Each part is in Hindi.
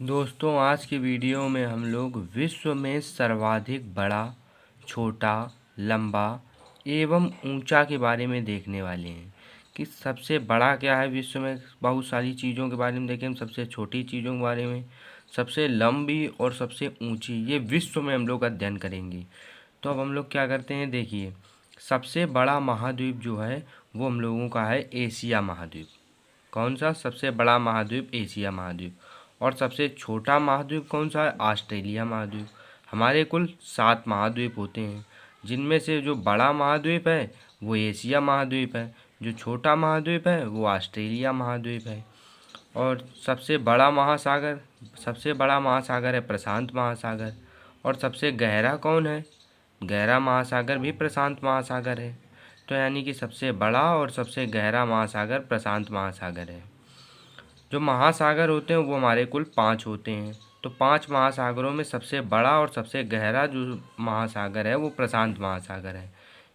दोस्तों, आज की वीडियो में हम लोग विश्व में सर्वाधिक बड़ा, छोटा, लंबा एवं ऊंचा के बारे में देखने वाले हैं कि सबसे बड़ा क्या है। विश्व में बहुत सारी चीज़ों के बारे में देखें, सबसे छोटी चीज़ों के बारे में, सबसे लंबी और सबसे ऊंची, ये विश्व में हम लोग अध्ययन करेंगे। तो अब हम लोग क्या करते हैं, देखिए, सबसे बड़ा महाद्वीप जो है वो हम लोगों का है एशिया महाद्वीप। कौन सा? सबसे बड़ा महाद्वीप एशिया महाद्वीप। और सबसे छोटा महाद्वीप कौन सा है? ऑस्ट्रेलिया महाद्वीप। हमारे कुल 7 महाद्वीप होते हैं, जिनमें से जो बड़ा महाद्वीप है वो एशिया महाद्वीप है, जो छोटा महाद्वीप है वो ऑस्ट्रेलिया महाद्वीप है। और सबसे बड़ा महासागर है प्रशांत महासागर। और सबसे गहरा कौन है? गहरा महासागर भी प्रशांत महासागर है। तो यानी कि सबसे बड़ा और सबसे गहरा महासागर प्रशांत महासागर है। जो महासागर होते हैं वो हमारे कुल 5 होते हैं। तो 5 महासागरों में सबसे बड़ा और सबसे गहरा जो महासागर है वो प्रशांत महासागर है।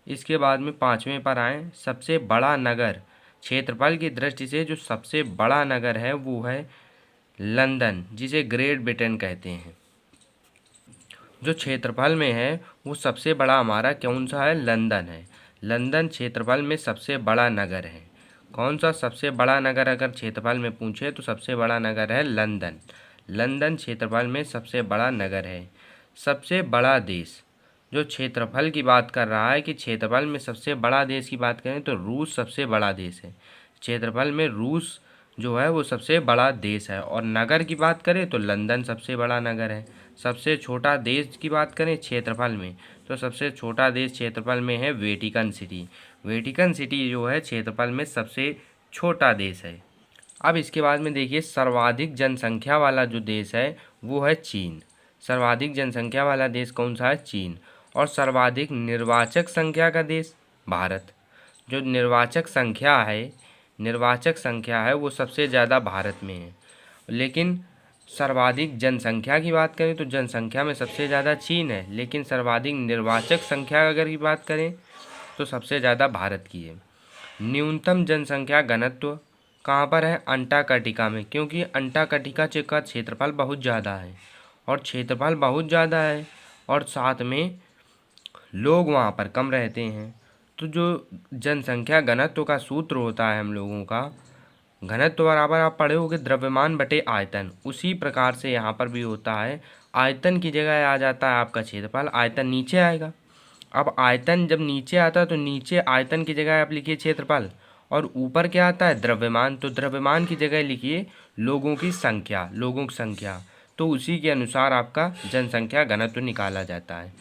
इसके बाद में 5वें पर आए, सबसे बड़ा नगर। क्षेत्रफल की दृष्टि से जो सबसे बड़ा नगर है वो है लंदन, जिसे ग्रेट ब्रिटेन कहते हैं। जो क्षेत्रफल में है वो सबसे बड़ा हमारा कौन सा है? लंदन है। लंदन क्षेत्रफल में सबसे बड़ा नगर है। कौन सा सबसे बड़ा नगर अगर क्षेत्रफल में पूछे तो सबसे बड़ा नगर है लंदन। लंदन क्षेत्रफल में सबसे बड़ा नगर है। सबसे बड़ा देश, जो क्षेत्रफल की बात कर रहा है कि क्षेत्रफल में सबसे बड़ा देश की बात करें तो रूस सबसे बड़ा देश है। क्षेत्रफल में रूस जो है वो सबसे बड़ा देश है। और नगर की बात करें तो लंदन सबसे बड़ा नगर है। सबसे छोटा देश की बात करें क्षेत्रफल में तो सबसे छोटा देश क्षेत्रफल में है वेटिकन सिटी। वेटिकन सिटी जो है क्षेत्रफल में सबसे छोटा देश है। अब इसके बाद में देखिए, सर्वाधिक जनसंख्या वाला जो देश है वो है चीन। सर्वाधिक जनसंख्या वाला देश कौन सा है? चीन। और सर्वाधिक निर्वाचक संख्या का देश भारत। जो निर्वाचक संख्या है वो सबसे ज़्यादा भारत में है। लेकिन सर्वाधिक जनसंख्या की बात करें तो जनसंख्या में सबसे ज़्यादा चीन है, लेकिन सर्वाधिक निर्वाचक संख्या अगर की बात करें तो सबसे ज़्यादा भारत की है। न्यूनतम जनसंख्या घनत्व कहाँ पर है? अंटार्कटिका में, क्योंकि अंटार्कटिका का क्षेत्रफल बहुत ज़्यादा है। और क्षेत्रफल बहुत ज़्यादा है और साथ में लोग वहाँ पर कम रहते हैं। तो जो जनसंख्या घनत्व का सूत्र होता है हम लोगों का, घनत्व बराबर आप पढ़े होगे द्रव्यमान बटे आयतन, उसी प्रकार से यहाँ पर भी होता है। आयतन की जगह आ जाता है आपका क्षेत्रफल, आयतन नीचे आएगा। अब आयतन जब नीचे आता है तो नीचे आयतन की जगह आप लिखिए क्षेत्रफल, और ऊपर क्या आता है? द्रव्यमान। तो द्रव्यमान की जगह लिखिए लोगों की संख्या। तो उसी के अनुसार आपका जनसंख्या घनत्व निकाला जाता है।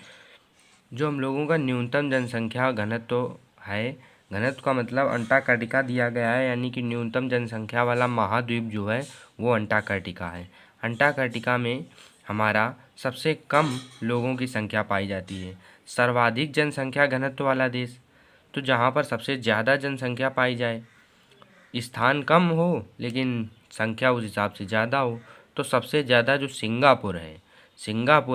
जो हम लोगों का न्यूनतम जनसंख्या घनत्व है, घनत्व का मतलब अंटार्कटिका दिया गया है, यानी कि न्यूनतम जनसंख्या वाला महाद्वीप जो है वो अंटार्कटिका है। अंटार्कटिका में हमारा सबसे कम लोगों की संख्या पाई जाती है। सर्वाधिक जनसंख्या घनत्व वाला देश, तो जहाँ पर सबसे ज़्यादा जनसंख्या पाई जाए, स्थान कम हो लेकिन संख्या उस हिसाब से ज़्यादा हो, तो सबसे ज़्यादा जो सिंगापुर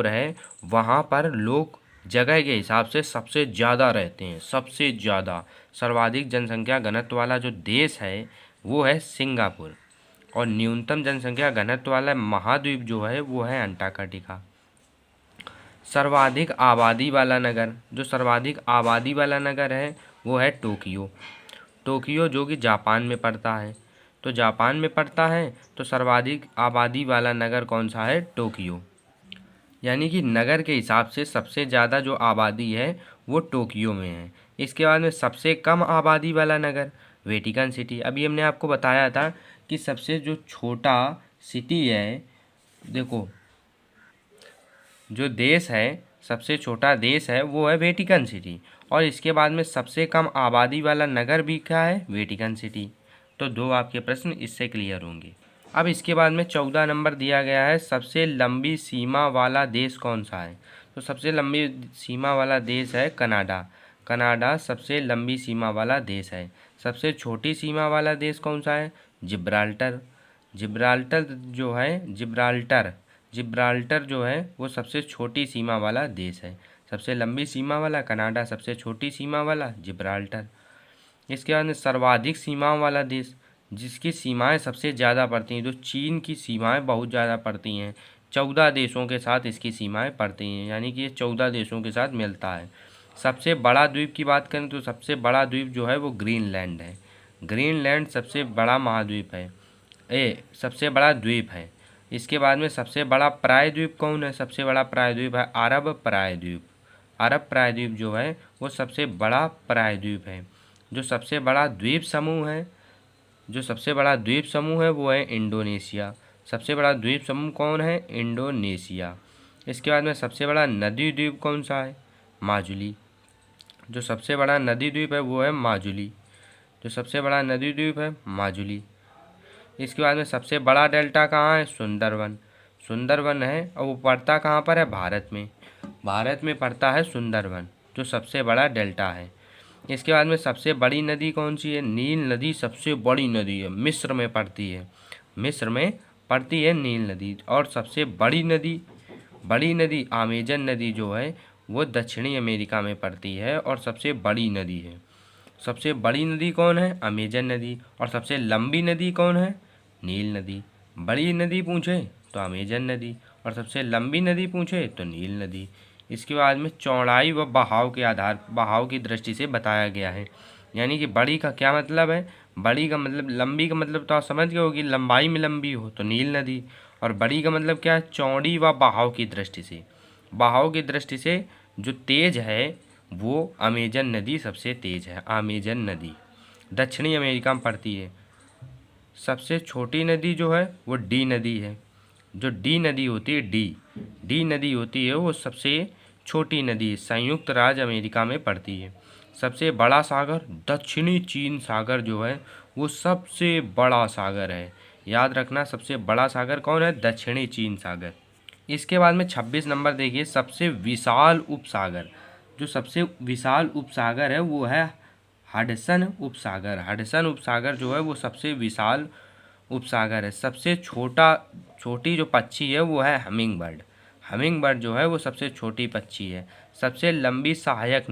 है वहाँ पर लोग जगह के हिसाब से सबसे ज़्यादा रहते हैं। सबसे ज़्यादा सर्वाधिक जनसंख्या घनत्व वाला जो देश है वो है सिंगापुर। और न्यूनतम जनसंख्या घनत्व वाला महाद्वीप जो है वो है अंटार्कटिका। सर्वाधिक आबादी वाला नगर, जो सर्वाधिक आबादी वाला नगर है वो है टोक्यो। टोक्यो जो कि जापान में पड़ता है। तो जापान में पड़ता है तो सर्वाधिक आबादी वाला नगर कौन सा है? टोक्यो। यानी कि नगर के हिसाब से सबसे ज़्यादा जो आबादी है वो टोक्यो में है। इसके बाद में सबसे कम आबादी वाला नगर वेटिकन सिटी। अभी हमने आपको बताया था कि सबसे जो छोटा सिटी है, देखो, जो देश है, सबसे छोटा देश है वो है वेटिकन सिटी। और इसके बाद में सबसे कम आबादी वाला नगर भी क्या है? Vatican city. तो 2 आपके प्रश्न इससे क्लियर होंगे। अब इसके बाद में 14 नंबर दिया गया है, सबसे लंबी सीमा वाला देश कौन सा है? तो सबसे लंबी सीमा वाला देश है कनाडा। कनाडा सबसे लंबी सीमा वाला देश है। सबसे छोटी सीमा वाला देश कौन सा है? जिब्राल्टर। जिब्राल्टर जो है वो सबसे छोटी सीमा वाला देश है। सबसे लंबी सीमा वाला कनाडा, सबसे छोटी सीमा वाला जिब्राल्टर। इसके बाद में सर्वाधिक सीमाओं वाला देश, जिसकी सीमाएं सबसे ज़्यादा पड़ती हैं, तो चीन की सीमाएं बहुत ज़्यादा पड़ती हैं। 14 देशों के साथ इसकी सीमाएं पड़ती हैं, यानी कि ये 14 देशों के साथ मिलता है। सबसे बड़ा द्वीप की बात करें तो सबसे बड़ा द्वीप जो है वो ग्रीनलैंड है। ग्रीनलैंड सबसे बड़ा महाद्वीप है, सबसे बड़ा द्वीप है। इसके बाद में सबसे बड़ा प्रायद्वीप कौन है? सबसे बड़ा प्रायद्वीप है अरब प्रायद्वीप। अरब प्रायद्वीप जो है वो सबसे बड़ा प्रायद्वीप है। जो सबसे बड़ा द्वीप समूह है, जो सबसे बड़ा द्वीप समूह है वो है इंडोनेशिया। सबसे बड़ा द्वीप समूह कौन है? इंडोनेशिया। इसके बाद में सबसे बड़ा नदी द्वीप कौन सा है? माजुली। जो सबसे बड़ा नदी द्वीप है वो है माजुली। जो सबसे बड़ा नदी द्वीप है माजुली। इसके बाद में सबसे बड़ा डेल्टा कहाँ है? सुंदरवन। सुंदरवन है और वो पड़ता कहाँ पर है? भारत में। भारत में पड़ता है सुंदरवन, जो सबसे बड़ा डेल्टा है। इसके बाद में सबसे बड़ी नदी कौन सी है? नील नदी सबसे बड़ी नदी है, मिस्र में पड़ती है। मिस्र में पड़ती है नील नदी। और सबसे बड़ी नदी अमेजन नदी जो है वो दक्षिणी अमेरिका में पड़ती है और सबसे बड़ी नदी है। सबसे बड़ी नदी कौन है? अमेजन नदी। और सबसे लंबी नदी कौन है? नील नदी। बड़ी नदी पूछे तो अमेजन नदी, और सबसे लंबी नदी पूछे तो नील नदी। इसके बाद में चौड़ाई व बहाव की दृष्टि से बताया गया है। यानी कि बड़ी का क्या मतलब है? बड़ी का मतलब, लंबी का मतलब तो आप समझ गए हो कि लंबाई में लंबी हो तो नील नदी, और बड़ी का मतलब क्या है? चौड़ी व बहाव की दृष्टि से। बहाव की दृष्टि से जो तेज है वो अमेजन नदी सबसे तेज है। अमेजन नदी दक्षिणी अमेरिका में पड़ती है। सबसे छोटी नदी जो है वो डी नदी है। जो डी नदी होती है, डी नदी होती है वो सबसे छोटी नदी, संयुक्त राज्य अमेरिका में पड़ती है। सबसे बड़ा सागर दक्षिणी चीन सागर जो है वो सबसे बड़ा सागर है। याद रखना, सबसे बड़ा सागर कौन है? दक्षिणी चीन सागर। इसके बाद में 26 नंबर देखिए, सबसे विशाल उपसागर। जो सबसे विशाल उपसागर है वो है हडसन उपसागर। हडसन उपसागर जो है वो सबसे विशाल उपसागर है। सबसे छोटी जो पक्षी है वो है हमिंग बर्ड। हमिंग बर्ड जो है वो सबसे छोटी पक्षी है। सबसे लंबी सहायक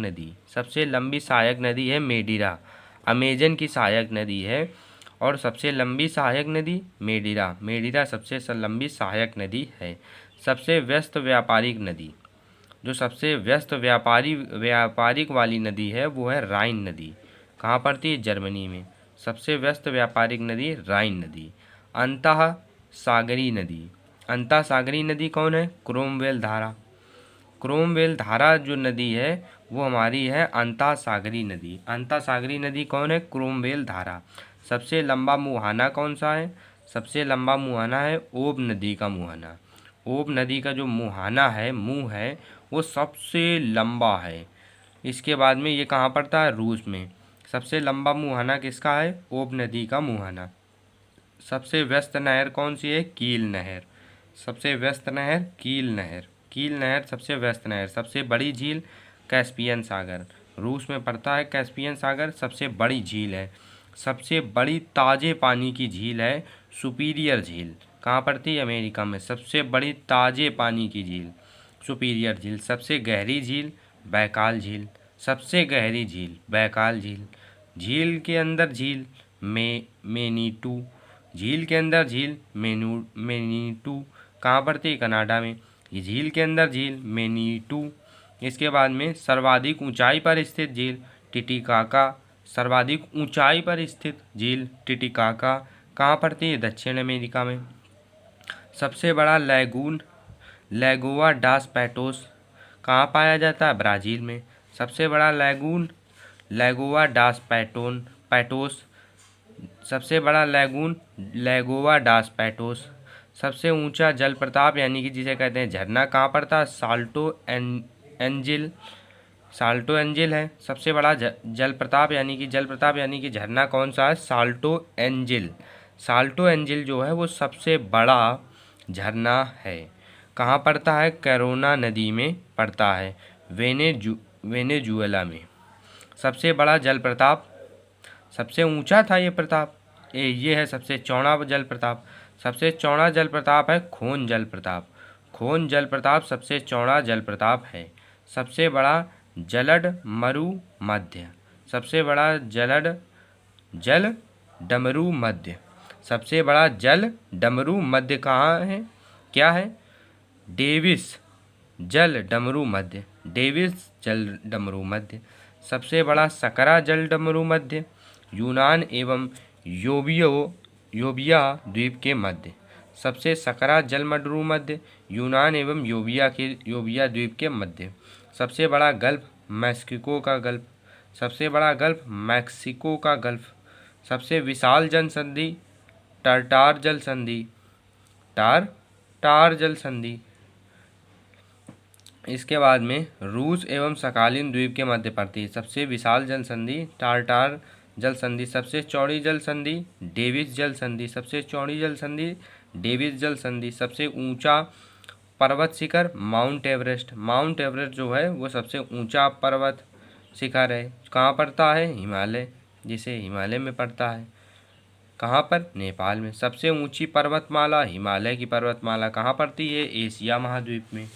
नदी है मेडिरा। अमेजन की सहायक नदी है, और सबसे लंबी सहायक नदी मेडिरा सबसे लंबी सहायक नदी है। सबसे व्यस्त व्यापारिक नदी, जो सबसे व्यस्त व्यापारिक वाली नदी है वो है राइन नदी। कहाँ पड़ती है? जर्मनी में। सबसे व्यस्त व्यापारिक नदी राइन नदी। अंतः सागरी नदी कौन है? क्रोमवेल धारा। क्रोमवेल धारा जो नदी है वो हमारी है अंतः सागरी नदी। अंतः सागरी नदी कौन है? क्रोमवेल धारा। सबसे लंबा मुहाना कौन सा है? सबसे लंबा मुहाना है ओब नदी का मुहाना। ओब नदी का जो मुहाना है, मुंह है, वो सबसे लंबा है। इसके बाद में ये कहाँ पड़ता है? रूस में। सबसे लंबा मुहाना किसका है? ओब नदी का मुहाना। सबसे व्यस्त नहर कौन सी है? कील नहर। सबसे व्यस्त नहर कील नहर सबसे व्यस्त नहर। सबसे बड़ी झील कैस्पियन सागर। रूस में पड़ता है कैस्पियन सागर, सबसे बड़ी झील है। सबसे बड़ी ताजे पानी की झील है सुपीरियर झील। कहाँ पड़ती है? अमेरिका में। सबसे बड़ी ताजे पानी की झील सुपीरियर झील। सबसे गहरी झील बैकाल झील। सबसे गहरी झील बैकाल झील। झील के अंदर झील मेनीटू। झील के अंदर झील मेनीटू कहाँ पड़ती है? कनाडा में। ये झील के अंदर झील मेनीटू। इसके बाद में सर्वाधिक ऊंचाई पर स्थित झील टिटिकाका। सर्वाधिक ऊंचाई पर स्थित झील टिटिकाका कहाँ पड़ती है? दक्षिण अमेरिका में। सबसे बड़ा लैगून लैगोवा डास पैटोस कहाँ पाया जाता है? ब्राज़ील में। सबसे बड़ा लैगून लैगोवा डास पैटोस। सबसे बड़ा लैगून लैगोवा डास पैटोस। सबसे ऊंचा जलप्रपात यानी कि जिसे कहते हैं झरना कहाँ पड़ता है? साल्टो एंजिल है। सबसे बड़ा जलप्रपात यानी कि झरना कौन सा है? साल्टो एंजिल जो है वो सबसे बड़ा झरना है। कहाँ पड़ता है? कैरोना नदी में पड़ता है, वेनेजुएला में। सबसे बड़ा जलप्रपात, सबसे ऊंचा था ये प्रताप, ये है सबसे चौड़ा जलप्रपात। सबसे चौड़ा जलप्रपात है खोन जलप्रपात। खोन जलप्रपात सबसे चौड़ा जलप्रपात है। सबसे बड़ा जलड मरुमध्य। सबसे बड़ा जल डमरू मध्य। सबसे बड़ा जल डमरू मध्य कहाँ है, क्या है? डेविस जल डमरू मध्य, डेविस जल डमरू मध्य। सबसे बड़ा सकरा जल डमरू मध्य, यूनान एवं योबिया द्वीप के मध्य। सबसे सकरा जल डमरू मध्य, यूनान एवं योबिया द्वीप के मध्य। सबसे बड़ा गल्फ मैक्सिको का गल्फ, सबसे बड़ा गल्फ मैक्सिको का गल्फ। सबसे विशाल जल संधि टार्टार जल संधि, टार जल संधि। इसके बाद में रूस एवं सकालीन द्वीप के मध्य पड़ती है। सबसे विशाल जल संधि टार्टार जल संधि। सबसे चौड़ी जल संधि डेविस जल संधि, सबसे चौड़ी जल संधि डेविस जल संधि। सबसे ऊंचा पर्वत शिखर माउंट एवरेस्ट, माउंट एवरेस्ट जो है वो सबसे ऊंचा पर्वत शिखर है। कहाँ पड़ता है? हिमालय, जिसे हिमालय में पड़ता है। कहाँ पर? नेपाल में। सबसे ऊंची पर्वतमाला हिमालय की पर्वतमाला कहाँ पड़ती है? एशिया महाद्वीप में।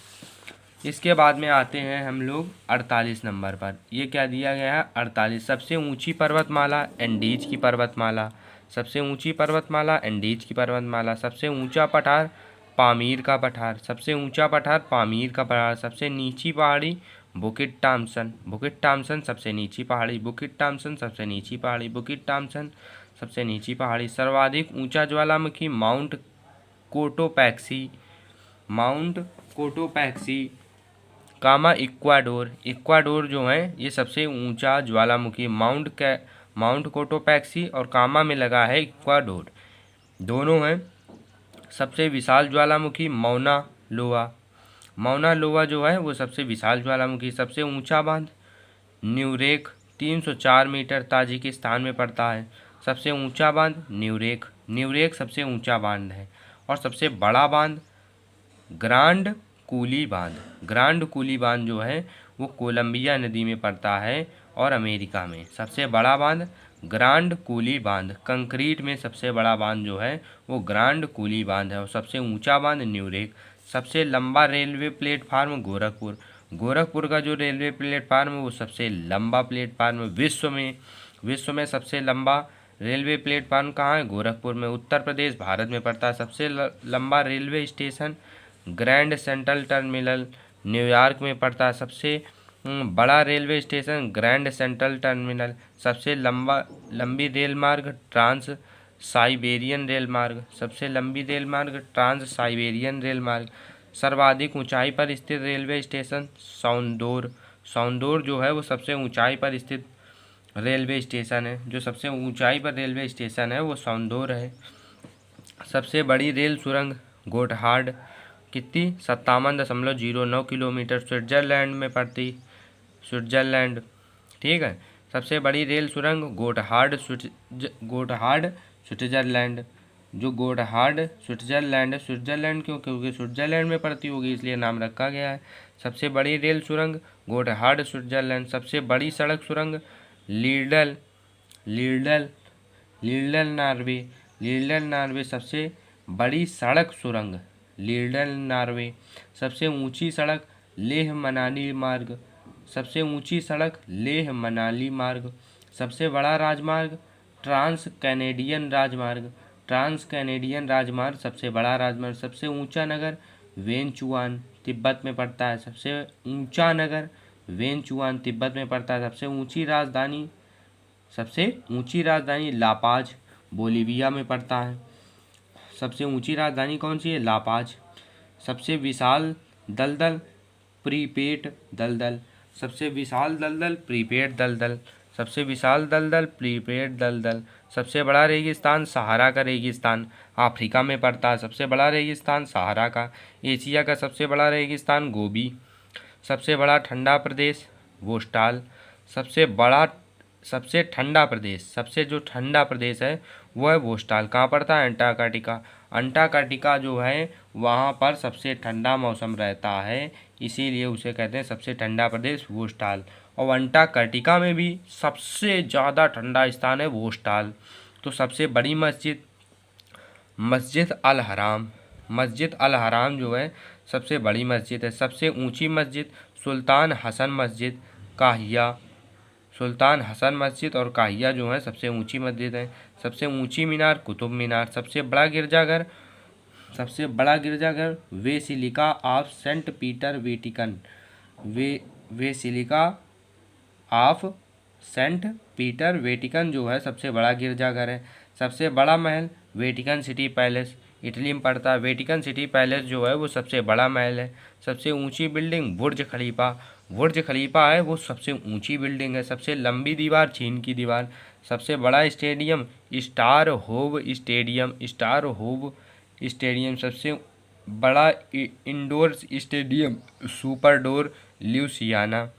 इसके बाद में आते हैं हम लोग 48 नंबर पर। ये क्या दिया गया है? 48। सबसे ऊंची पर्वतमाला एंडीज की पर्वतमाला, सबसे ऊंची पर्वतमाला एंडीज की पर्वतमाला। सबसे ऊंचा पठार पामीर का पठार, सबसे ऊंचा पठार पामीर का पठार। सबसे नीची पहाड़ी बुकिट टॉम्सन, बुकिट टॉम्सन सबसे नीची पहाड़ी, बुकिट टॉम्सन सबसे नीची पहाड़ी, बुकिट टॉम्सन सबसे नीची पहाड़ी। सर्वाधिक ऊंचा ज्वालामुखी माउंट कोटोपैक्सी, माउंट कोटोपैक्सी कामा इक्वाडोर, इक्वाडोर जो है ये सबसे ऊंचा ज्वालामुखी माउंट कोटोपैक्सी और कामा में लगा है इक्वाडोर, दोनों हैं। सबसे विशाल ज्वालामुखी मौना लोआ, मौना लोआ जो है वो सबसे विशाल ज्वालामुखी। सबसे ऊंचा बांध न्यूरेक 304 मीटर ताजिकिस्तान में पड़ता है। सबसे ऊंचा बांध न्यूरेक, न्यूरेक सबसे ऊंचा बांध है। और सबसे बड़ा बांध ग्रांड कूली बांध, ग्रांड कूली बांध जो है वो कोलंबिया नदी में पड़ता है और अमेरिका में। सबसे बड़ा बांध ग्रांड कूली बांध, कंक्रीट में सबसे बड़ा बांध जो है वो ग्रांड कूली बांध है। और सबसे ऊंचा बांध न्यूरेक। सबसे लंबा रेलवे प्लेटफार्म गोरखपुर, गोरखपुर का जो रेलवे प्लेटफार्म है वो सबसे लंबा प्लेटफार्म विश्व में सबसे लंबा रेलवे प्लेटफार्म कहाँ है? गोरखपुर में। उत्तर प्रदेश भारत में पड़ता है। सबसे लंबा railway station grand central terminal New York में पड़ता है। सबसे बड़ा railway station grand central terminal. सबसे लंबी रेल मार्ग ट्रांस साइबेरियन रेल मार्ग, सबसे लंबी रेल मार्ग ट्रांस साइबेरियन रेल मार्ग। सर्वाधिक ऊंचाई पर स्थित रेलवे स्टेशन सौंदोर, सौंदोर जो है वो सबसे ऊंचाई पर स्थित रेलवे स्टेशन है। जो सबसे ऊंचाई पर रेलवे स्टेशन है वो सौंदोर है। सबसे बड़ी रेल सुरंग गोटहार्ड कितनी? 57.09 किलोमीटर, स्विट्जरलैंड में पड़ती, स्विट्जरलैंड। ठीक है। सबसे बड़ी रेल सुरंग गोटहार्ड स्विट्जरलैंड, जो गोटहार्ड स्विट्जरलैंड है। स्विट्जरलैंड क्यों? क्योंकि स्विट्जरलैंड में पड़ती होगी इसलिए नाम रखा गया है। सबसे बड़ी रेल सुरंग गोटहार्ड स्विट्जरलैंड। सबसे बड़ी सड़क सुरंग लीडल नॉर्वे, लीडल नॉर्वे सबसे बड़ी सड़क सुरंग लीडल नॉर्वे। सबसे ऊंची सड़क लेह मनाली मार्ग, सबसे ऊंची सड़क लेह मनाली मार्ग। सबसे बड़ा राजमार्ग ट्रांस कैनेडियन राजमार्ग, ट्रांस कैनेडियन राजमार्ग सबसे बड़ा राजमार्ग। सबसे ऊंचा नगर वेनचुआन तिब्बत में पड़ता है, सबसे ऊंचा नगर वेनचुआन तिब्बत में पड़ता है। सबसे ऊंची राजधानी लापाज बोलीविया में पड़ता है। सबसे ऊंची राजधानी कौन सी है? लापाज। सबसे विशाल दलदल प्रीपेड दलदल, सबसे विशाल दलदल प्रीपेड दलदल, सबसे विशाल दलदल प्रीपेड दलदल। सबसे बड़ा रेगिस्तान सहारा का रेगिस्तान अफ्रीका में पड़ता है। सबसे बड़ा रेगिस्तान सहारा का। एशिया का सबसे बड़ा रेगिस्तान गोबी। सबसे बड़ा ठंडा प्रदेश वोस्टाल। सबसे ठंडा प्रदेश, सबसे जो ठंडा प्रदेश है वो है वोस्टाल। कहाँ पड़ता है? अंटार्कटिका। अंटार्कटिका जो है वहाँ पर सबसे ठंडा मौसम रहता है, इसीलिए उसे कहते हैं सबसे ठंडा प्रदेश वोस्टाल। और अंटार्कटिका में भी सबसे ज़्यादा ठंडा स्थान है वोस्टाल। तो सबसे बड़ी मस्जिद अल हराम, मस्जिद अल हराम जो है सबसे बड़ी मस्जिद है। सबसे ऊंची मस्जिद सुल्तान हसन मस्जिद काहिया, सुल्तान हसन मस्जिद और काहिया जो है सबसे ऊंची मस्जिद है। सबसे ऊंची मीनार कुतुब मीनार। सबसे बड़ा गिरजाघर basilica of Saint Peter Vatican. Basilica of Saint Peter Vatican जो है सबसे बड़ा गिरजाघर है। सबसे बड़ा महल वेटिकन सिटी पैलेस, इटली में पड़ता है। वेटिकन सिटी पैलेस जो है वो सबसे बड़ा महल है। सबसे ऊंची बिल्डिंग बुर्ज खलीफा है, वो सबसे ऊंची बिल्डिंग है। सबसे लंबी दीवार चीन की दीवार। सबसे बड़ा स्टेडियम स्टार होव स्टेडियम। सबसे बड़ा इंडोर स्टेडियम सुपरडोर ल्यूसियाना।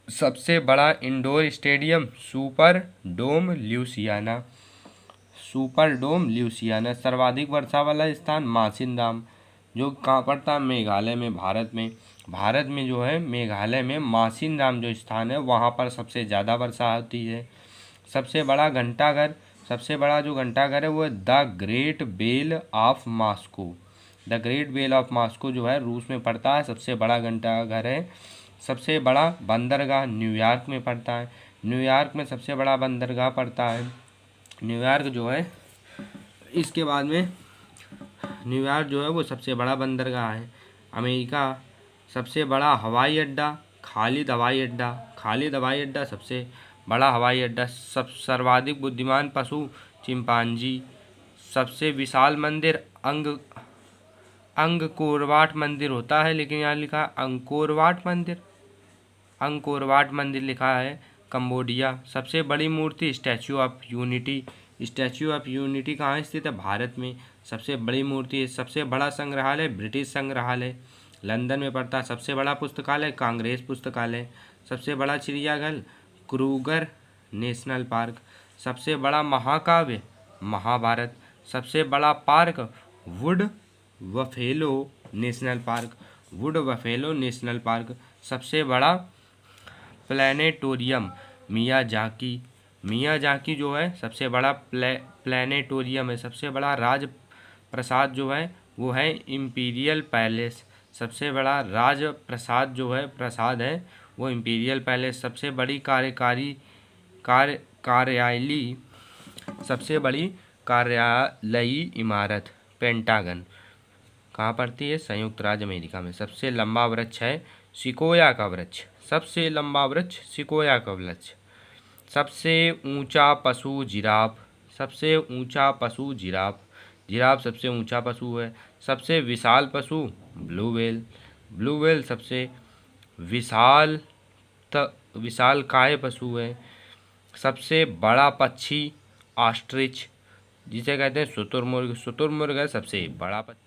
सबसे बड़ा इंडोर स्टेडियम सुपरडोम ल्यूसियाना। सर्वाधिक वर्षा वाला स्थान मासिनराम, जो कहाँ पड़ता है? मेघालय में, भारत में जो है मेघालय में मासिनराम जो स्थान है वहाँ पर सबसे ज़्यादा वर्षा होती है। सबसे बड़ा जो घंटाघर है वो the great bell of Moscow जो है रूस में पड़ता है, सबसे बड़ा घंटाघर है। सबसे बड़ा बंदरगाह न्यूयॉर्क में पड़ता है। न्यूयॉर्क में सबसे बड़ा बंदरगाह पड़ता है न्यूयॉर्क जो है। इसके बाद में न्यूयॉर्क जो है वो सबसे बड़ा बंदरगाह है। अमेरिका सबसे बड़ा हवाई अड्डा खालिद हवाई अड्डा सबसे बड़ा हवाई अड्डा। सर्वाधिक बुद्धिमान पशु चिंपांजी। सबसे विशाल मंदिर अंगकोरवाट मंदिर होता है, लेकिन यहाँ लिखा है अंकोरवाट मंदिर लिखा है कंबोडिया। सबसे बड़ी मूर्ति स्टैचू ऑफ यूनिटी कहाँ स्थित है? भारत में सबसे बड़ी मूर्ति है। सबसे बड़ा संग्रहालय ब्रिटिश संग्रहालय लंदन में पड़ता है। सबसे बड़ा पुस्तकालय कांग्रेस पुस्तकालय। सबसे बड़ा चिड़ियाघर क्रूगर नेशनल पार्क। सबसे बड़ा महाकाव्य महाभारत। सबसे बड़ा park would buffalo national park. सबसे बड़ा प्लानिटोरियम मियाजाकी जो है सबसे बड़ा प्लानिटोरियम है। सबसे बड़ा राज प्रसाद जो है वो है इम्पीरियल पैलेस। सबसे बड़ा राज प्रसाद जो है प्रसाद है वो इम्पीरियल पैलेस। सबसे बड़ी कार्यालयी इमारत पेंटागन कहाँ पड़ती है? संयुक्त राज्य अमेरिका में। सबसे लंबा वृक्ष है सिकोया का वृक्ष। सबसे ऊंचा पशु जिराफ। जिराफ सबसे ऊंचा पशु है। सबसे विशाल पशु ब्लू व्हेल सबसे विशालकाय पशु है। सबसे बड़ा पक्षी ऑस्ट्रिच जिसे कहते हैं शुतुरमुर्ग है सबसे बड़ा पक्षी।